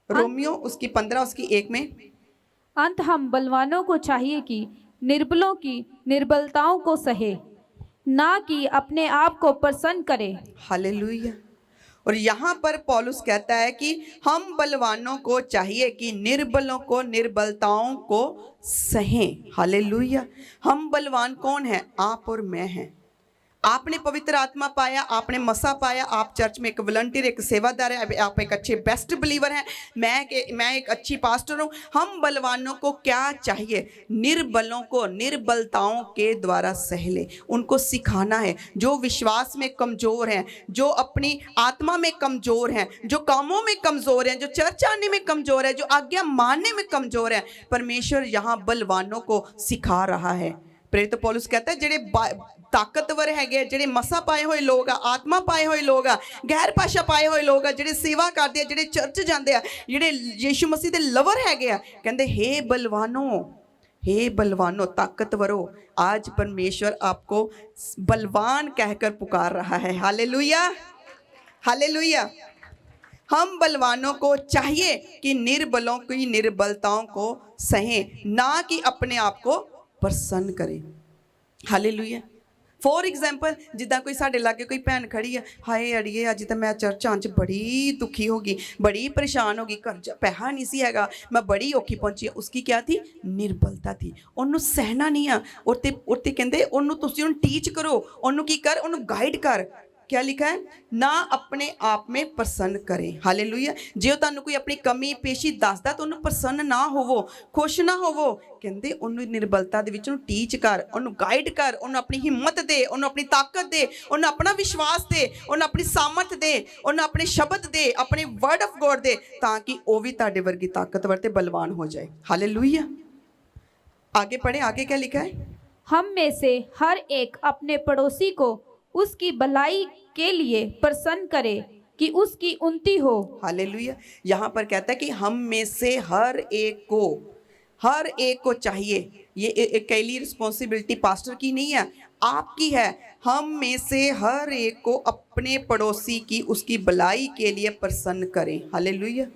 Romeo उसकी 15 उसकी 1 में, अंत हम बलवानों को चाहिए कि निर्बलों की निर्बलताओं को सहे, ना कि अपने आप को प्रसन्न करे। हालेलुया। और यहाँ पर पौलुस कहता है कि हम बलवानों को चाहिए कि निर्बलों को निर्बलताओं को सहें। हालेलुया। हम बलवान कौन है? आप और मैं हैं। आपने पवित्र आत्मा पाया, आपने मसा पाया, आप चर्च में एक वॉलंटियर, एक सेवादार है, आप एक अच्छे बेस्ट बिलीवर हैं, मैं एक अच्छी पास्टर हूँ। हम बलवानों को क्या चाहिए? निर्बलों को निर्बलताओं के द्वारा सह ले, उनको सिखाना है। जो विश्वास में कमज़ोर हैं, जो अपनी आत्मा में कमज़ोर हैं, जो कामों में कमज़ोर हैं, जो चर्च आने में कमज़ोर है, जो आज्ञा मानने में कमज़ोर हैं, परमेश्वर यहाँ बलवानों को सिखा रहा है। प्रेरित पौलुस कहता है ਜਿਹੜੇ ਤਾਕਤਵਰ ਹੈਗੇ, ਜਿਹੜੇ ਮਸਾ ਪਾਏ ਹੋਏ ਲੋਕ ਆ, ਆਤਮਾ ਪਾਏ ਹੋਏ ਲੋਕ ਆ, ਗੈਰ ਭਾਸ਼ਾ ਪਾਏ ਹੋਏ ਲੋਕ ਆ, ਜਿਹੜੇ ਸੇਵਾ ਕਰਦੇ ਆ, ਜਿਹੜੇ ਚਰਚ ਜਾਂਦੇ ਆ, ਜਿਹੜੇ ਯੀਸ਼ੂ ਮਸੀਹ ਦੇ ਲਵਰ ਹੈਗੇ ਆ, ਕਹਿੰਦੇ हे बलवानों ताकतवरों, आज परमेश्वर आपको बलवान कहकर पुकार रहा है। Hallelujah, hallelujah. हम बलवानों को चाहिए कि निर्बलों की निर्बलताओं को सहें, ना कि अपने आप को प्रसन्न करें। हालेलुया। फॉर एग्जाम्पल जिदा कोई साढ़े लागे कोई भैन खड़ी है, हाय अड़िए अज तो मैं चर्च आने बड़ी दुखी होगी, बड़ी परेशान होगी, घर पैसा नहीं सी हैगा, मैं बड़ी औखी पहुंची। उसकी क्या थी? निर्बलता थी, उन्होंने सहना नहीं आ। और कहते उन्होंने टीच करो, उन्होंने की कर, उन्होंने गाइड कर। क्या लिखा है? ना अपने आप में प्रसन्न करें। हालेलुया। जो तुहानू कोई अपनी कमी पेशी दसदा तो उन्होंने प्रसन्न ना होवो, खुश ना होवो, कहते उन्होंने निर्बलता दे विच टीच कर, उन्होंने गाइड कर, उन्होंने अपनी हिम्मत दे, उन्होंने अपनी ताकत दे, उन्होंने अपना विश्वास दे, उन्होंने अपनी सामर्थ दे, उन्होंने अपने शब्द दे, अपने वर्ड ऑफ गॉड दे, ताकि वो भी तुहाडे वर्गी ताकतवर ते बलवान हो जाए। हालेलुया। आगे पढ़े, आगे क्या लिखा है? हम में से हर एक अपने पड़ोसी को उसकी भलाई के लिए प्रसन्न करे कि उसकी उन्नति हो। हालेलुया। यहाँ पर कहता है कि हम में से हर एक को चाहिए। ये एक कैली रिस्पॉन्सिबिलिटी पास्टर की नहीं है, आपकी है। हम में से हर एक को अपने पड़ोसी की उसकी भलाई के लिए प्रसन्न करें। हालेलुया।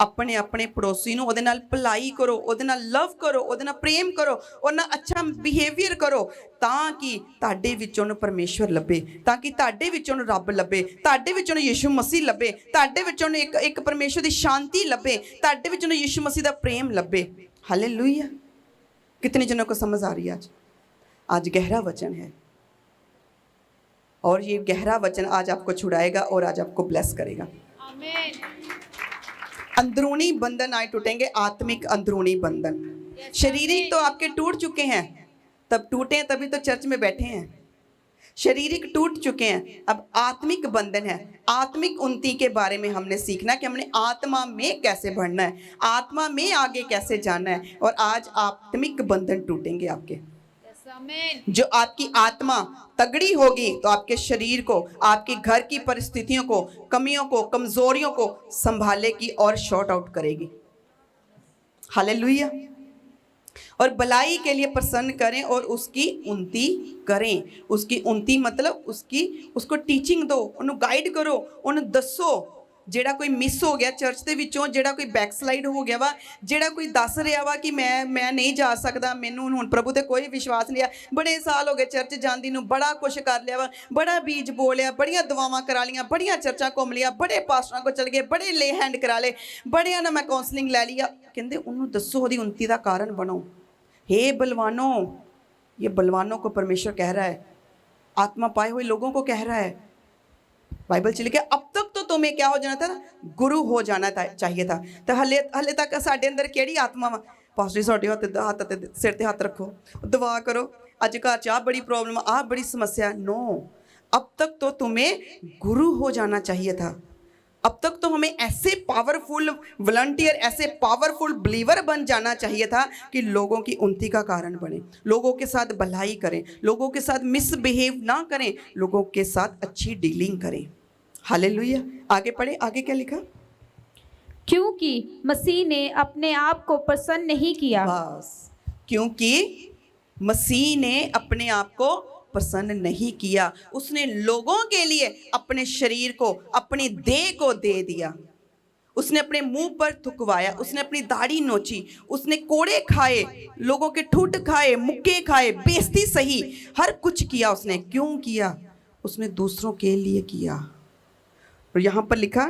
अपने अपने पड़ोसी नूं उहदे नाल भलाई करो, उहदे नाल लव करो, उहदे नाल प्रेम करो, उहदे नाल अच्छा बिहेवियर करो, ताकि तुहाडे विचों परमेश्वर लभे, ताकि तुहाडे विचों रब लभे, तुहाडे विचों यीशु मसीह लभे, तुहाडे विचों एक परमेश्वर की शांति लभे, तुहाडे विचों यीशु मसीह का प्रेम लभे। हालेलुया। कितने जनों को समझ आ रही है? आज गहरा वचन है, और ये गहरा वचन आज आपको छुड़ाएगा और आज आपको ब्लेस करेगा। आमीन। अंदरूनी बंधन आए टूटेंगे, आत्मिक अंदरूनी बंधन। शारीरिक तो आपके टूट चुके हैं, तब टूटे हैं तभी तो चर्च में बैठे हैं। शारीरिक टूट चुके हैं, अब आत्मिक बंधन है। आत्मिक उन्नति के बारे में हमने सीखना कि हमने आत्मा में कैसे बढ़ना है, आत्मा में आगे कैसे जाना है, और आज आत्मिक बंधन टूटेंगे आपके। जो आपकी आत्मा तगड़ी होगी तो आपके शरीर को, आपके घर की परिस्थितियों को, कमियों को, कमजोरियों को संभालेगी और शॉर्ट आउट करेगी। हालेलुया। और भलाई के लिए प्रसन्न करें और उसकी उन्नति करें। उसकी उन्नति मतलब उसको टीचिंग दो, उन्हें गाइड करो, उन्हें दसो। जेड़ा कोई मिस हो गया चर्च के विचों, जेड़ा कोई बैकस्लाइड हो गया वा, जेड़ा कोई दस रहा वा कि मैं नहीं जा सकता, मैनू हुण प्रभु ते कोई विश्वास नहीं है, बड़े साल हो गए चर्च जांदी नूं, बड़ा कुछ कर लिया वा, बड़ा बीज बोलिया, बड़ियां दुआवां करा लियां, बड़ियां चर्चा घूम लिया, बड़े पास्टरां को चल गए, बड़े ले हैंड करा ले, बड़ियां ना मैं काउंसलिंग लै लिया। कहंदे उन्होंने दसो, उहदी उन्नति दा कारण बनो। हे बलवानों, ये बलवानों को परमेश्वर कह रहा है, आत्मा पाए हुए लोगों को कह रहा है। बाइबल चल गया, अब तक तो तुम्हें क्या हो जाना था? गुरु हो जाना था, चाहिए था। तो हले तक साडे अंदर केड़ी आत्मा वा? पास्टर साडे हाथ सिर ते हाथ रखो, दुआ करो, अज घर च आ बड़ी प्रॉब्लम, आ बड़ी समस्या। नो, अब तक तो तुम्हें गुरु हो जाना चाहिए था। अब तक तो हमें ऐसे पावरफुल वॉलंटियर, ऐसे पावरफुल बिलीवर बन जाना चाहिए था कि लोगों की उन्नति का कारण बने, लोगों के साथ भलाई करें, लोगों के साथ मिसबिहेव ना करें, लोगों के साथ अच्छी डीलिंग करें। हालेलुया। आगे पढ़े, आगे क्या लिखा? क्योंकि मसीह ने अपने आप को प्रसन्न नहीं किया। बस, क्योंकि मसीह ने अपने आप को प्रसन्न नहीं किया, उसने लोगों के लिए अपने शरीर को, अपनी देह को दे दिया। उसने अपने मुंह पर थुकवाया, उसने अपनी दाढ़ी नोची, उसने कोड़े खाए, लोगों के ठुट खाए, मुक्के खाए, बेइज्जती सही, हर कुछ किया उसने। क्यों किया? उसने दूसरों के लिए किया। और यहाँ पर लिखा,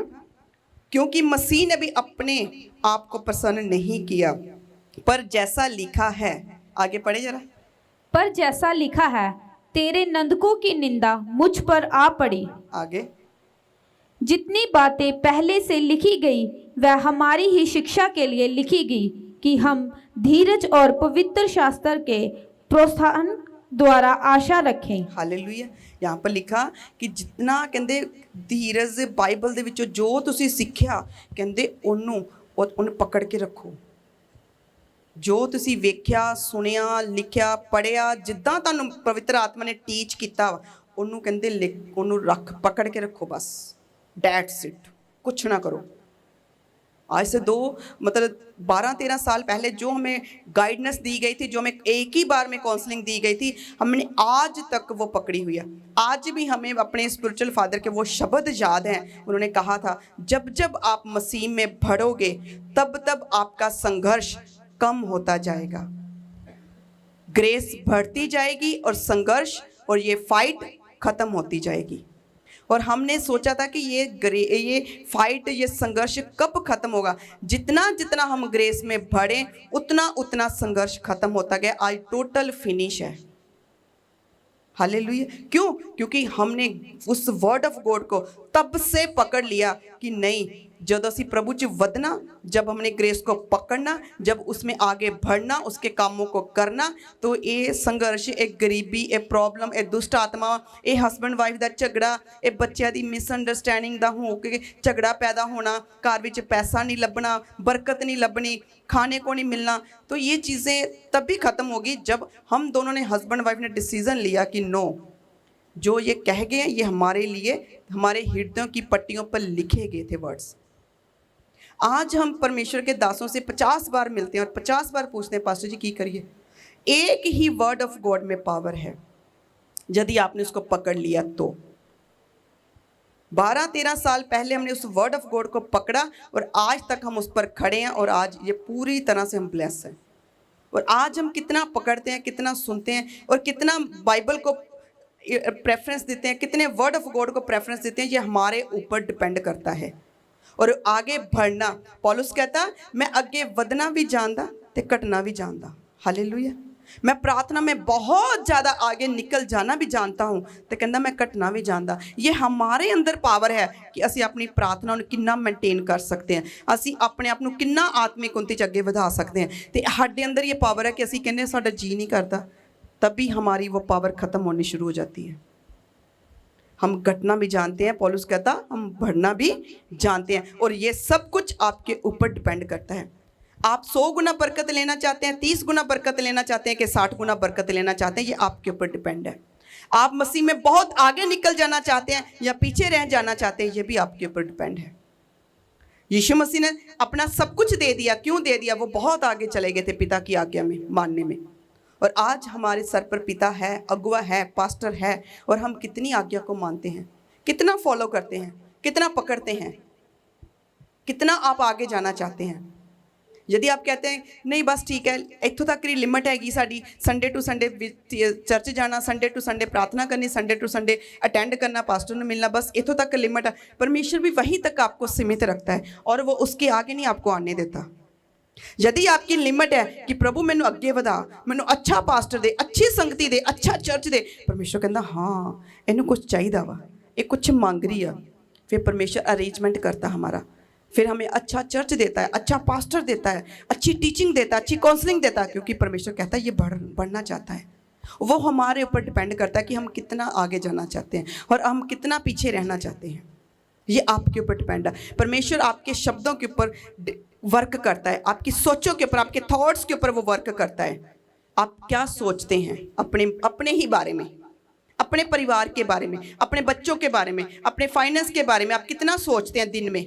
क्योंकि मसीह ने भी अपने आप को प्रसन्न नहीं किया, पर जैसा लिखा है, आगे पढ़े जरा। पर जैसा लिखा है, तेरे नंदकों की निंदा मुझ पर आ पड़ी। आगे, जितनी बातें पहले से लिखी गई वह हमारी ही शिक्षा के लिए लिखी गई, कि हम धीरज और पवित्र शास्त्र के प्रोत्साहन द्वारा आशा रखें। हालेलुया। यहाँ पर लिखा कि जितना कहते धीरज बाइबल ਦੇ ਵਿੱਚੋਂ ਜੋ ਤੁਸੀਂ ਸਿੱਖਿਆ, ਕਹਿੰਦੇ ਉਹਨੂੰ ਪਕੜ ਕੇ ਰੱਖੋ। ਜੋ ਤੁਸੀਂ ਵੇਖਿਆ, ਸੁਣਿਆ, ਲਿਖਿਆ, ਪੜਿਆ, ਜਿੱਦਾਂ ਤੁਹਾਨੂੰ ਪਵਿੱਤਰ ਆਤਮਾ ਨੇ ਟੀਚ ਕੀਤਾ, ਉਹਨੂੰ ਕਹਿੰਦੇ ਉਹਨੂੰ ਰੱਖ, ਪਕੜ ਕੇ ਰੱਖੋ ਬਸ। ਡੈਟਸ ਇਟ, कुछ ना करो। आज से 12-13 साल पहले जो हमें गाइडेंस दी गई थी, जो हमें एक ही बार में काउंसलिंग दी गई थी, हमने आज तक वो पकड़ी हुई है। आज भी हमें अपने स्पिरिचुअल फादर के वो शब्द याद हैं। उन्होंने कहा था, जब जब आप मसीह में बढ़ोगे तब तब आपका संघर्ष कम होता जाएगा, ग्रेस बढ़ती जाएगी और संघर्ष और ये फाइट खत्म होती जाएगी। और हमने सोचा था कि ये फाइट, ये संघर्ष कब खत्म होगा? जितना जितना हम ग्रेस में बढ़े उतना उतना संघर्ष खत्म होता गया। आज टोटल फिनिश है। हालेलुया। क्यों? क्योंकि हमने उस वर्ड ऑफ गॉड को तब से पकड़ लिया कि नहीं, जब असी प्रभु च वधना, जब हमने ग्रेस को पकड़ना, जब उसमें आगे बढ़ना, उसके कामों को करना, तो ये संघर्ष, एक गरीबी, एक प्रॉब्लम, एक दुष्ट आत्मा, ये हस्बैंड वाइफ का झगड़ा, ये बच्चों की मिसअंडरस्टैंडिंग का हो के झगड़ा पैदा होना, घर में पैसा नहीं लभना, बरकत नहीं लभनी, खाने को नहीं मिलना, तो ये चीज़ें तभी ख़त्म होगी जब हम दोनों ने, हस्बैंड वाइफ ने डिसीज़न लिया कि नो, जो ये कह गए ये हमारे लिए, हमारे हृदयों की पट्टियों पर लिखे गए थे वर्ड्स। आज हम परमेश्वर के दासों से 50 बार मिलते हैं और 50 बार पूछते हैं, पास्टर जी की करिए? एक ही वर्ड ऑफ गॉड में पावर है, यदि आपने उसको पकड़ लिया तो। 12-13 साल पहले हमने उस वर्ड ऑफ गॉड को पकड़ा और आज तक हम उस पर खड़े हैं और आज ये पूरी तरह से हम ब्लेस हैं। और आज हम कितना पकड़ते हैं, कितना सुनते हैं और कितना बाइबल को प्रेफरेंस देते हैं, कितने वर्ड ऑफ गॉड को प्रेफरेंस देते हैं, ये हमारे ऊपर डिपेंड करता है। और आगे बढ़ना, पौलुस कहता, मैं आगे वधना भी जानता ते घटना भी जानता। हालेलुया। मैं प्रार्थना में बहुत ज़्यादा आगे निकल जाना भी जानता हूँ, तो कहता मैं घटना भी जानता। ये हमारे अंदर पावर है कि असी अपनी प्रार्थना ਨੂੰ कितना मेनटेन कर सकते हैं, असी अपने आप ਨੂੰ कितना आत्मिक उन्नति च अगे ਵਧਾ सकते हैं। तो हमारे अंदर ये पावर है कि असी कहने साडा जी नहीं करता, तभी हमारी वो पावर ख़त्म होनी शुरू हो जाती है। हम घटना भी जानते हैं, पौलुस कहता हम बढ़ना भी जानते हैं। और ये सब कुछ आपके ऊपर डिपेंड करता है। आप 100 गुना बरकत लेना चाहते हैं, 30 गुना बरकत लेना चाहते हैं कि 60 गुना बरकत लेना चाहते हैं, ये आपके ऊपर डिपेंड है। आप मसीह में बहुत आगे निकल जाना चाहते हैं या पीछे रह जाना चाहते हैं, ये भी आपके ऊपर डिपेंड है। यीशु मसीह ने अपना सब कुछ दे दिया। क्यों दे दिया? वो बहुत आगे चले गए थे पिता की आज्ञा में मानने में। और आज हमारे सर पर पिता है, अगुआ है, पास्टर है, और हम कितनी आज्ञा को मानते हैं, कितना फॉलो करते हैं, कितना पकड़ते हैं, कितना आप आगे जाना चाहते हैं। यदि आप कहते हैं नहीं बस ठीक है, इत्थों तक की लिमिट हैगी साडी, संडे टू संडे चर्च जाना, संडे टू संडे प्रार्थना करनी, संडे टू संडे अटेंड करना, पास्टर ने मिलना, बस इत्थों तक लिमिट है। परमेश्वर भी वहीं तक आपको सीमित रखता है और वो उसके आगे नहीं आपको आने देता। यदि आपकी लिमिट है कि प्रभु मैनू अगे वधा, मैनू अच्छा पास्टर दे, अच्छी संगति दे, अच्छा चर्च दे, परमेश्वर कहता हाँ इनू कुछ चाहिए वा, ये कुछ मांग रही है, फिर परमेश्वर अरेंजमेंट करता हमारा, फिर हमें अच्छा चर्च देता है, अच्छा पास्टर देता है, अच्छी टीचिंग देता है, अच्छी काउंसलिंग देता है, क्योंकि परमेश्वर कहता है ये बढ़ना चाहता है। वो हमारे ऊपर डिपेंड करता है कि हम कितना आगे जाना चाहते हैं और हम कितना पीछे रहना चाहते हैं। ये आपके ऊपर डिपेंड है। परमेश्वर आपके शब्दों के ऊपर वर्क करता है, आपकी सोचों के ऊपर, आपके थॉट्स के ऊपर वो वर्क करता है। आप क्या सोचते हैं अपने ही बारे में, अपने परिवार के बारे में, अपने बच्चों के बारे में, अपने फाइनेंस के बारे में आप कितना सोचते हैं दिन में?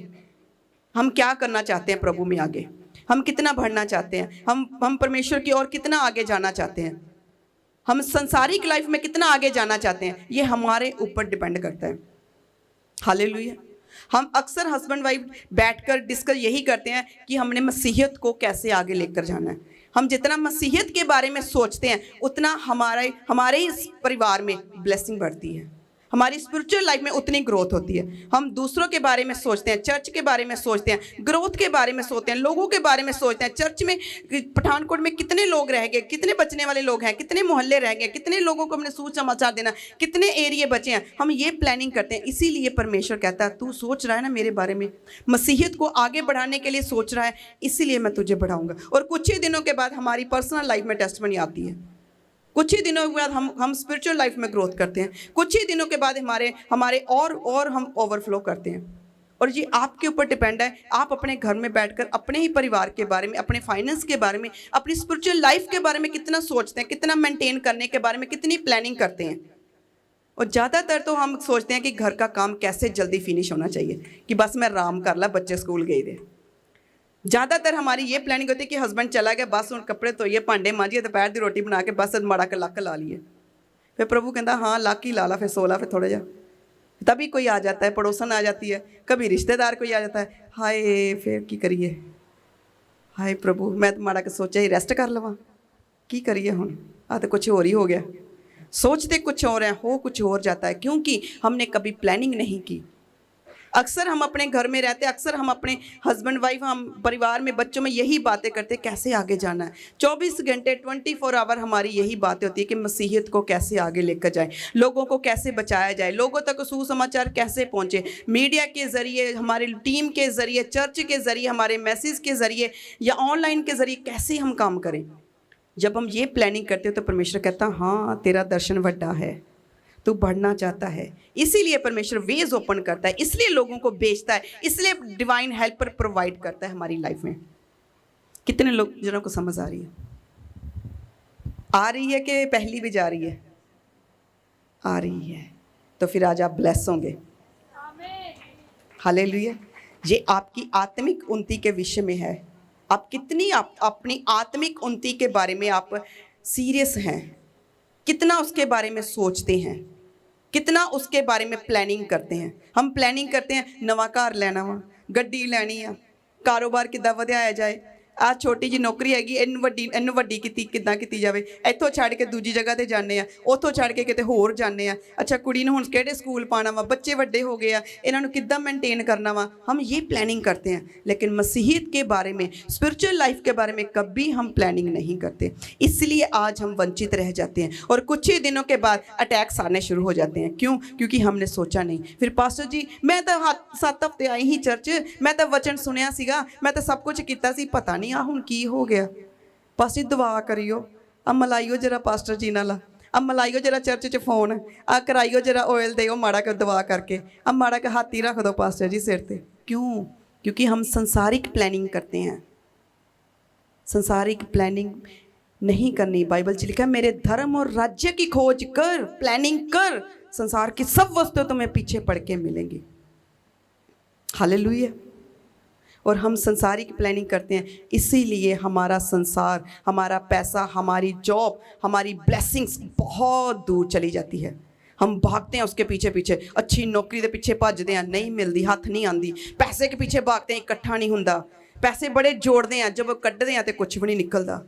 हम क्या करना चाहते हैं प्रभु में आगे, हम कितना बढ़ना चाहते हैं, हम परमेश्वर की ओर कितना आगे जाना चाहते हैं, हम संसारिक लाइफ में कितना आगे जाना चाहते हैं, ये हमारे ऊपर डिपेंड करता है। हालेलुया। हम अक्सर हस्बैंड वाइफ बैठकर डिस्कस यही करते हैं कि हमने मसीहियत को कैसे आगे लेकर जाना है। हम जितना मसीहियत के बारे में सोचते हैं उतना हमारे इस परिवार में ब्लेसिंग बढ़ती है, हमारी स्पिरिचुअल लाइफ में उतनी ग्रोथ होती है। हम दूसरों के बारे में सोचते हैं, चर्च के बारे में सोचते हैं, ग्रोथ के बारे में सोचते हैं, लोगों के बारे में सोचते हैं। चर्च में पठानकोट में कितने लोग रह गए, कितने बचने वाले लोग हैं, कितने मोहल्ले रह गए, कितने लोगों को हमने सुसमाचार देना, कितने एरिया बचे हैं। हम ये प्लानिंग करते हैं। इसीलिए परमेश्वर कहता है तू सोच रहा है ना मेरे बारे में, मसीहियत को आगे बढ़ाने के लिए सोच रहा है, इसीलिए मैं तुझे बढ़ाऊंगा। और कुछ ही दिनों के बाद हमारी पर्सनल लाइफ में टेस्टमनी आती है, कुछ ही दिनों के बाद हम स्पिरिचुअल लाइफ में ग्रोथ करते हैं, कुछ ही दिनों के बाद हमारे और हम ओवरफ्लो करते हैं। और ये आपके ऊपर डिपेंड है। आप अपने घर में बैठकर अपने ही परिवार के बारे में, अपने फाइनेंस के बारे में, अपनी स्पिरिचुअल लाइफ के बारे में कितना सोचते हैं, कितना मेंटेन करने के बारे में कितनी प्लानिंग करते हैं। और ज़्यादातर तो हम सोचते हैं कि घर का काम कैसे जल्दी फिनिश होना चाहिए, कि बस मैं आराम कर ला, बच्चे स्कूल गए थे। ज़्यादातर हमारी ये प्लानिंग होती है कि हस्बैंड चला गया, बस उन कपड़े धोइए, भांडे मांजिए, दोपहर की रोटी बना के बस माड़ा के लक ला लिए। फिर प्रभु कहता हाँ लक ही ला ला, फिर सो ला, फिर थोड़ा जा। तभी कोई आ जाता है, पड़ोसन आ जाती है, कभी रिश्तेदार कोई आ जाता है। हाय फिर की करिए, हाय प्रभु मैं तो माड़ा के सोचा ही रेस्ट कर लवा, की करिए हुण, आ तो कुछ और ही हो गया। सोचते कुछ और हैं, हो कुछ और जाता है, क्योंकि हमने कभी प्लानिंग नहीं की। अक्सर हम अपने घर में रहते हैं, अक्सर हम अपने हस्बैंड वाइफ, हम परिवार में, बच्चों में यही बातें करते हैं कैसे आगे जाना है। 24 घंटे 24 आवर हमारी यही बातें होती है कि मसीहियत को कैसे आगे लेकर जाए, लोगों को कैसे बचाया जाए, लोगों तक सुसमाचार कैसे पहुंचे, मीडिया के ज़रिए, हमारी टीम के ज़रिए, चर्च के ज़रिए, हमारे मैसेज के ज़रिए या ऑनलाइन के ज़रिए कैसे हम काम करें। जब हम ये प्लानिंग करते हैं तो परमेश्वर कहता हाँ तेरा दर्शन बड़ा है, तू बढ़ना चाहता है। इसीलिए परमेश्वर वेज ओपन करता है, इसलिए लोगों को बेचता है, इसलिए डिवाइन हेल्पर प्रोवाइड करता है हमारी लाइफ में। कितने लोग जनों को समझ आ रही है कि पहली भी जा रही है? आ रही है, तो फिर आज आप ब्लेस होंगे। हालेलुया। ये आपकी आत्मिक उन्नति के विषय में है। आप कितनी अपनी आत्मिक उन्नति के बारे में आप सीरियस हैं, कितना उसके बारे में सोचते हैं, कितना उसके बारे में प्लानिंग करते हैं। हम प्लानिंग करते हैं नवा घर लेना वा, गड्डी लैनी आ, कारोबार किद्दां वधाया जाए, आ छोटी जी नौकरी हैगी इन्नू वड्डी किद्दां कीती जावे, इत्थों छड्ड के दूजी जगह ते जाने आ, उत्थों छड्ड के किते होर जाने आ। अच्छा कुड़ी नूं हुण किहड़े स्कूल पाना वा, बच्चे वड्डे हो गए आ, इन्हां नूं किद्दां मेनटेन करना वा। हम ये प्लानिंग करते हैं, लेकिन मसीहियत के बारे में, स्पिरिचुअल लाइफ के बारे में कभी हम प्लानिंग नहीं करते। इसलिए आज हम वंचित रह जाते हैं और कुछ ही दिनों के बाद अटैक्स आने शुरू हो जाते हैं। क्यों? क्योंकि हमने सोचा नहीं। फिर पास्टर जी मैं तो 7 हफ्ते आई ही चर्च, मैं तो वचन सुनिया सीगा, मैं तो सब कुछ किया सी, पता नहीं आ हुण की हो गया। पास्टर दुआ करियो, आ मलाइयो जरा पास्टर जी नाल, आ मलाइयो जरा चर्च च फोन, आ कराइयो जरा ऑयल दे माड़ा कर दुआ करके, आ माड़ा के हाथ ही रख दो पास्टर जी सिर ते। क्यों? क्योंकि हम संसारिक प्लानिंग करते हैं। संसारिक प्लानिंग नहीं करनी। बाइबल च लिखा है मेरे धर्म और राज्य की खोज कर, प्लानिंग कर, संसार की सब वस्तुएं तुम्हें पीछे पड़ के मिलेंगी। हालेलुया। और हम संसारिक प्लानिंग करते हैं, इसीलिए हमारा संसार, हमारा पैसा, हमारी जॉब, हमारी ब्लेसिंग्स बहुत दूर चली जाती है। हम भागते हैं उसके पीछे पीछे, अच्छी नौकरी के पीछे भजते हैं, नहीं मिलती, हाथ नहीं आती। पैसे के पीछे भागते हैं, इकट्ठा नहीं होंदा। पैसे बड़े जोड़ते हैं, जब कढ़ते हैं तो कुछ भी नहीं निकलता।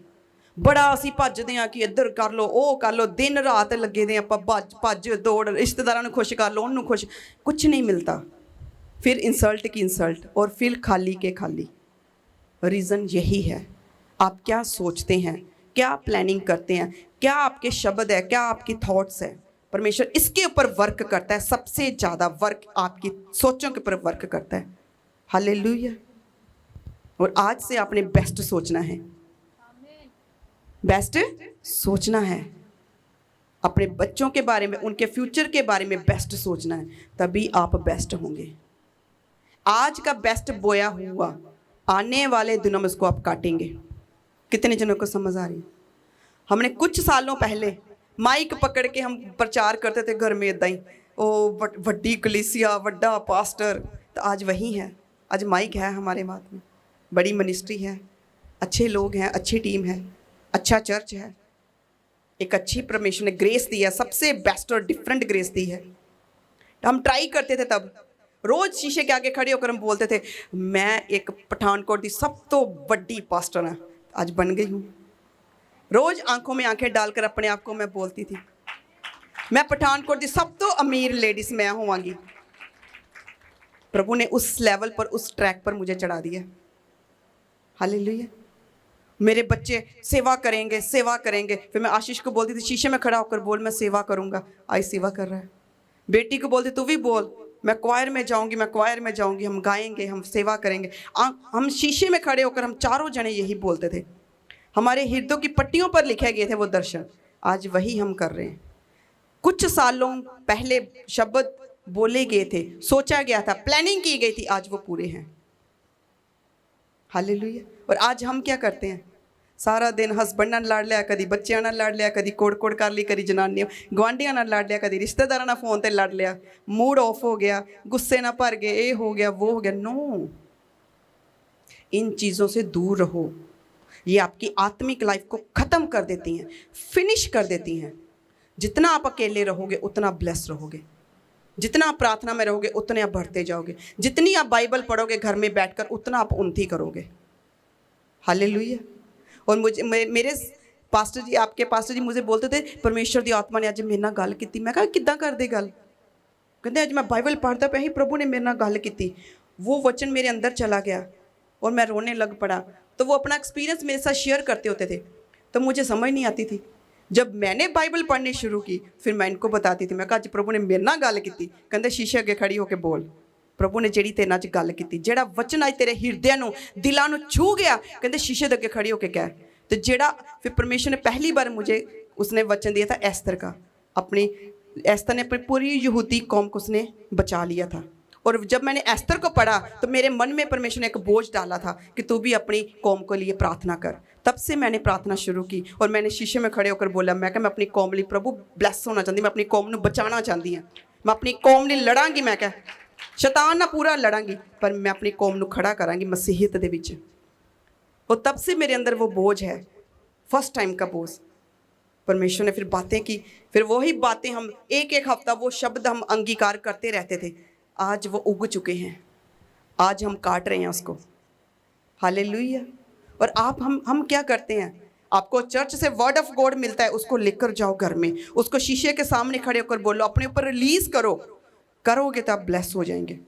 बड़ा असी भजते हैं कि इधर कर लो, वो कर लो, दिन रात लगे दे आप भज दौड़, रिश्तेदारों को खुश कर लो, उन्होंने खुश, कुछ नहीं मिलता। फिर इंसल्ट की इंसल्ट, और फिर खाली के खाली। रीज़न यही है, आप क्या सोचते हैं, क्या प्लानिंग करते हैं, क्या आपके शब्द है, क्या आपकी थॉट्स है। परमेश्वर इसके ऊपर वर्क करता है, सबसे ज़्यादा वर्क आपकी सोचों के ऊपर वर्क करता है। हालेलुया। और आज से आपने बेस्ट सोचना है, बेस्ट सोचना है, अपने बच्चों के बारे में, उनके फ्यूचर के बारे में बेस्ट सोचना है, तभी आप बेस्ट होंगे। आज का बेस्ट बोया हुआ, आने वाले दिनों में उसको आप काटेंगे। कितने जनों को समझ आ रही है? हमने कुछ सालों पहले माइक पकड़ के हम प्रचार करते थे घर में, इदां ही ओ वड्डी कलीसिया, वड्डा पास्टर, तो आज वही है। आज माइक है हमारे हाथ में, बड़ी मिनिस्ट्री है, अच्छे लोग हैं, अच्छी टीम है, अच्छा चर्च है, एक अच्छी परमेश्वर ने ग्रेस दी है, सबसे बेस्ट और डिफरेंट ग्रेस दी है। हम ट्राई करते थे तब, रोज शीशे के आगे खड़े होकर हम बोलते थे मैं एक पठानकोट की सब तो बड़ी पास्टर है, आज बन गई हूँ। रोज आंखों में आंखें डालकर अपने आप को मैं बोलती थी मैं पठानकोट की सब तो अमीर लेडीज मैं होवांगी। प्रभु ने उस लेवल पर, उस ट्रैक पर मुझे चढ़ा दिया। हालेलुया। मेरे बच्चे सेवा करेंगे, सेवा करेंगे। फिर मैं आशीष को बोलती थी शीशे में खड़ा होकर बोल मैं सेवा करूंगा। आज सेवा कर रहा है। बेटी को बोलती तू भी बोल मैं क्वायर में जाऊंगी, मैं क्वायर में जाऊंगी, हम गाएंगे, हम सेवा करेंगे। हम शीशे में खड़े होकर हम चारों जने यही बोलते थे। हमारे हृदयों की पट्टियों पर लिखे गए थे वो दर्शन, आज वही हम कर रहे हैं। कुछ सालों पहले शब्द बोले गए थे, सोचा गया था, प्लानिंग की गई थी, आज वो पूरे हैं। हालेलुया। और आज हम क्या करते हैं? सारा दिन हस्बैंड ਨਾਲ ਲੜ ਲਿਆ, ਕਦੀ ਬੱਚਿਆਂ ਨਾਲ ਲੜ ਲਿਆ, ਕਦੀ ਕੋੜ-ਕੋੜ ਕਰ ਲਈ, ਕਦੀ ਜਨਾਨੀਆਂ ਗਵਾਂਢੀਆਂ ਨਾਲ ਲੜ ਲਿਆ, ਕਦੀ ਰਿਸ਼ਤੇਦਾਰਾਂ ਨਾਲ ਫੋਨ ਤੇ ਲੜ ਲਿਆ, मूड ऑफ हो गया, गुस्से ना भर गए, ये हो गया, वो हो गया। नो, इन चीज़ों से दूर रहो। ये आपकी आत्मिक लाइफ को ख़त्म कर देती हैं, फिनिश कर देती हैं। जितना आप अकेले रहोगे उतना ब्लेस रहोगे, जितना आप प्रार्थना में रहोगे उतने आप बढ़ते जाओगे, जितनी आप बाइबल पढ़ोगे घर में बैठकर उतना आप उन्नति करोगे। हालेलुया। और मुझे मेरे पास्टर जी, आपके पास्टर जी मुझे बोलते थे परमेश्वर की आत्मा ने अज मेरे नाल गल की। मैं कहा किद्दां करदे गल? कहते अज मैं बाइबल पढ़ता पे ही प्रभु ने मेरे नाल गल की, वो वचन मेरे अंदर चला गया और मैं रोने लग पड़ा। तो वो अपना एक्सपीरियंस मेरे साथ शेयर करते होते थे, तो मुझे समझ नहीं आती थी। जब मैंने बाइबल पढ़नी शुरू की फिर मैं इनको बताती थी, मैं कहा अज प्रभु ने मेरे नाल गल की। कहते शीशे अगे खड़ी होकर बोल प्रभु ने ਜਿਹੜੀ तेरे नाल गल की, ਜਿਹੜਾ वचन अज तेरे हिरदियां नूं दिलां नूं छू गया, कहते शीशे दे अगे खड़ी होकर कह। तो ਜਿਹੜਾ फिर परमेश्वर ने पहली बार मुझे उसने वचन दिया था एस्तर का। एस्तर ने अपनी पूरी यहूदी कौम को उसने बचा लिया था। और जब मैंने एस्तर को पढ़ा तो मेरे मन में परमेश्वर ने एक बोझ डाला था कि तू भी अपनी कौम को लिए प्रार्थना कर। तब से मैंने प्रार्थना शुरू की और मैंने शीशे में खड़े होकर बोला, मैं अपनी कौम लिए प्रभु ब्लैस होना चाहती, मैं अपनी कौम को बचाना चाहती हूँ, मैं अपनी कौम लिए लड़ांगी, मैं क्या शैतान ना पूरा लड़ांगी, पर मैं अपनी कौम को खड़ा करांगी मसीहियत दे विच। और तब से मेरे अंदर वो बोझ है, फर्स्ट टाइम का बोझ। परमेश्वर ने फिर बातें की, फिर वही बातें हम एक एक हफ्ता वो शब्द हम अंगीकार करते रहते थे। आज वो उग चुके हैं, आज हम काट रहे हैं उसको। हालेलुया। और आप हम क्या करते हैं? आपको चर्च से वर्ड ऑफ गॉड मिलता है, उसको लेकर जाओ घर में, उसको शीशे के सामने खड़े होकर बोलो, अपने ऊपर रिलीज करो। करोगे तो आप ब्लेस हो जाएंगे।